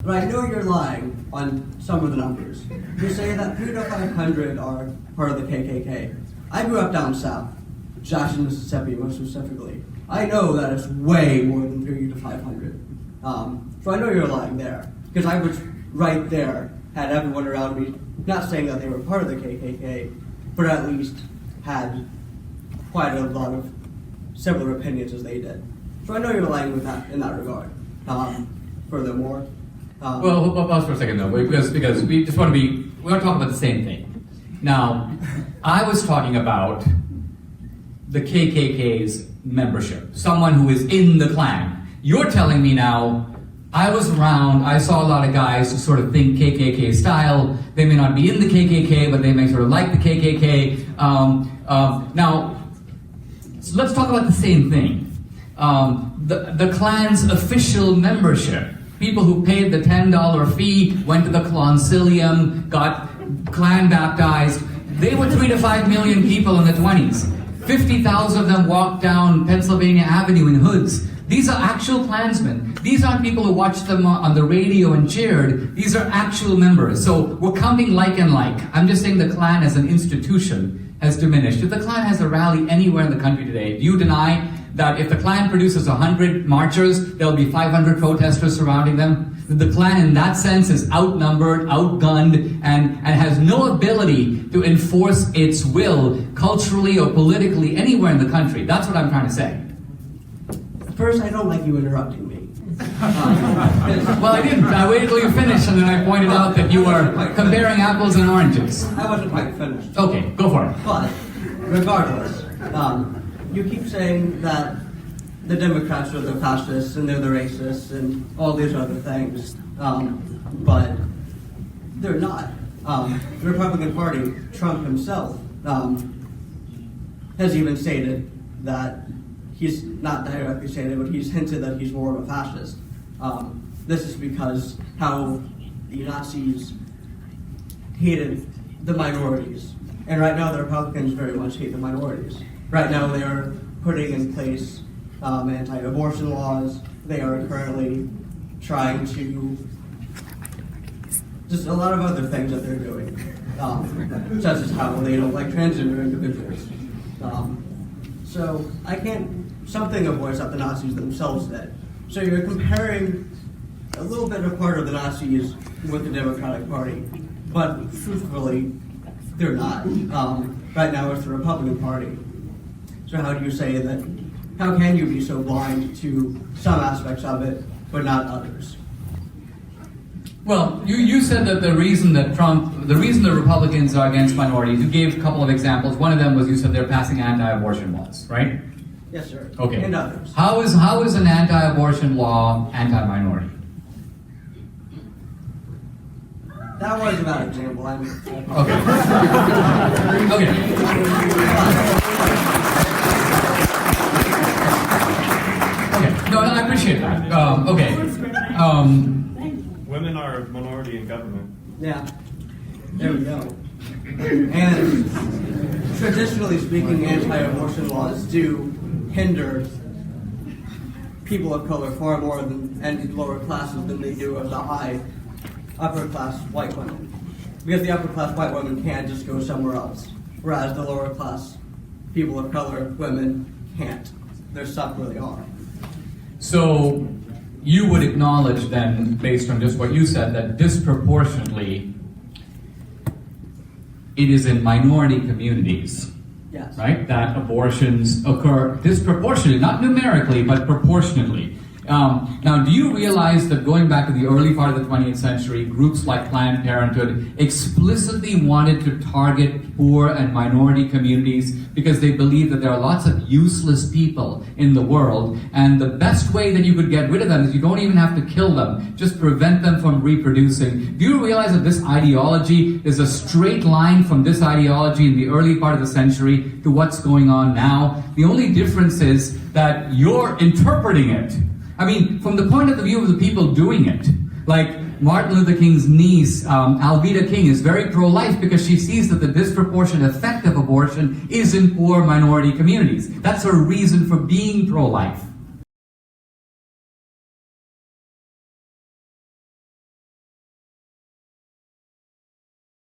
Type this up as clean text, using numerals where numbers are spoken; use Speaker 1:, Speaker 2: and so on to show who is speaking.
Speaker 1: but I know you're lying on some of the numbers. You say that 3 to 500 are part of the KKK. I grew up down south, Jackson, Mississippi, most specifically. I know that it's way more than 3 to 500. So I know you're lying there, because I was right there, had everyone around me, not saying that they were part of the KKK, but at least had quite a lot of similar opinions as they did. So I know you're lying with that in that regard. Furthermore,
Speaker 2: well, pause for a second though, because we just want to be, we're going to talk about the same thing. Now, I was talking about the KKK's membership, someone who is in the Klan. You're telling me now, I was around, I saw a lot of guys who sort of think KKK style. They may not be in the KKK, but they may sort of like the KKK. Now, so let's talk about the same thing. The Klan's official membership, people who paid the $10 fee, went to the Klancilium, got Klan baptized, they were 3 to 5 million people in the 20s. 50,000 of them walked down Pennsylvania Avenue in hoods. These are actual Klansmen. These aren't people who watched them on the radio and cheered. These are actual members. So we're counting like and like. I'm just saying the Klan as an institution has diminished. If the Klan has a rally anywhere in the country today, do you deny that if the Klan produces 100 marchers, there'll be 500 protesters surrounding them? The Klan in that sense is outnumbered, outgunned, and has no ability to enforce its will culturally or politically anywhere in the country. That's what I'm trying to say.
Speaker 1: First, I don't like you interrupting me.
Speaker 2: Well, I didn't. I waited till you finished, and then I pointed out that you were comparing apples and oranges.
Speaker 1: I wasn't quite finished.
Speaker 2: Okay, go for it.
Speaker 1: But, regardless, you keep saying that the Democrats are the fascists and they're the racists and all these other things, but they're not. The Republican Party, Trump himself, has even stated that he's not directly stated, but he's hinted that he's more of a fascist. This is because how the Nazis hated the minorities. And right now the Republicans very much hate the minorities. Right now they are putting in place anti-abortion laws. They are currently trying to, just a lot of other things that they're doing, such as how they don't like transgender individuals. So I can't, something of voice that the Nazis themselves did. So you're comparing a little bit of part of the Nazis with the Democratic Party, but truthfully, they're not. Right now it's the Republican Party. So how do you say that, how can you be so blind to some aspects of it, but not others?
Speaker 2: Well, you said that the reason the Republicans are against minorities, you gave a couple of examples. One of them was you said they're passing anti-abortion laws, right?
Speaker 1: Yes, sir.
Speaker 2: Okay.
Speaker 1: And others.
Speaker 2: How is an anti-abortion law anti-minority?
Speaker 1: That was a bad example.
Speaker 2: Okay. Okay. No, I appreciate that. Okay.
Speaker 3: Women are a minority in government.
Speaker 1: Yeah. There we go. And traditionally speaking, anti-abortion laws do hinder people of color far more than and lower classes than they do of the high upper class white women. Because the upper class white women can't just go somewhere else. Whereas the lower class people of color, women, can't. They're stuck where they are.
Speaker 2: So you would acknowledge then, based on just what you said, that disproportionately it is in minority communities,
Speaker 1: yes,
Speaker 2: right, that abortions occur disproportionately, not numerically, but proportionately. Now, do you realize that going back to the early part of the 20th century, groups like Planned Parenthood explicitly wanted to target poor and minority communities because they believed that there are lots of useless people in the world, and the best way that you could get rid of them is you don't even have to kill them, just prevent them from reproducing. Do you realize that this ideology is a straight line from this ideology in the early part of the century to what's going on now? The only difference is that you're interpreting it. I mean, from the point of the view of the people doing it, like Martin Luther King's niece, Alveda King, is very pro-life because she sees that the disproportionate effect of abortion is in poor minority communities. That's her reason for being pro-life.